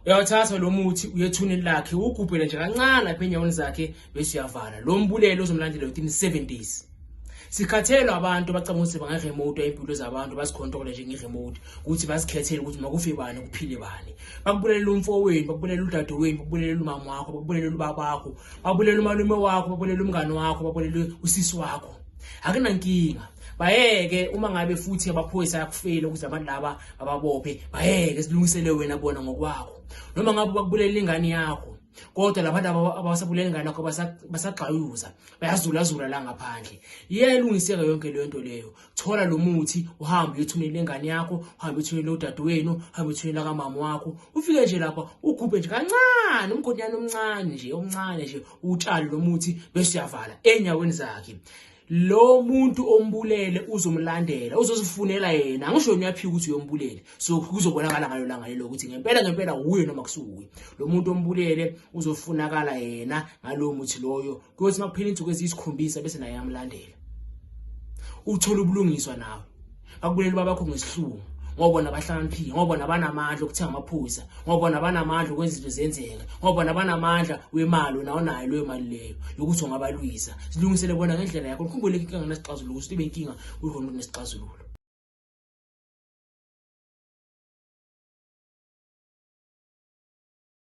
Uyawuthatha lo muthi uyethuneni lakhe ugubhele nje kancane lapha enyaweni zakhe bese uyavala. Lo mbulelo uzomlandela within 7 days. Sikhathelwa abantu bacabanga ukuthi bangaremote impilo zabantu basikhontrola nje ngeremote ukuthi basikhethele ukuthi makufe bani kuphile bani. Bakubulela umfowenu, bakubulela udadewenu, bakubulela umama wakho, bakubulela ubaba wakho, bakubulela umalume wakho, bakubulela umngane wakho, bakubulela usisi wakho. Akunankinga. Bayeke uma ngabe futhi abaphoyisa yakufela ukuthi abantu laba ababophe, bayeke silungisele wena bona ngokwakho. Noma ngabe bakubulela ingane yakho, kodwa labantu abasabulela ingane yakho basaqayuza, bayazulazula la ngaphandle. Iyalungiseka yonke le nto leyo. Thola lo muthi uhambe uyothumela ingane yakho, uhambe uthumela udadewenu, uhambe uthumela kamama wakho. Ufike nje lapha ugubhe nje kancane umgonyane omncane nje utshali lo muthi bese uyavala enyaweni zakhe. Lo muntu ombulele uzomlandela, uzozifunela yena. Angisho uyaphika ukuthi uyombulele. So kuzobonakala ngalo langa lelo ukuthi ngempela uye noma kusuwe. Lo muntu ombulele uzofunakala yena ngalo muthi loyo. Kuyothi makuphela insuku eziyisikhombisa bese naye amlandela. Uthola ubulungiswa nawe. Bakubulela babakho ngesihluku. Ngoba nabahlakaniphile, ngoba nabanamandla okuthenga amaphuza, ngoba nabanamandla okwenza izinto zenzeke, ngoba nabanamandla wemali nawo nayo leyo mali leyo yokuthi ungabalwisa. Silungisele bona ngendlela yakho. Ukhumbule inkinga nesixazululo, ukuthi ibe inkinga ukhona nesixazululo.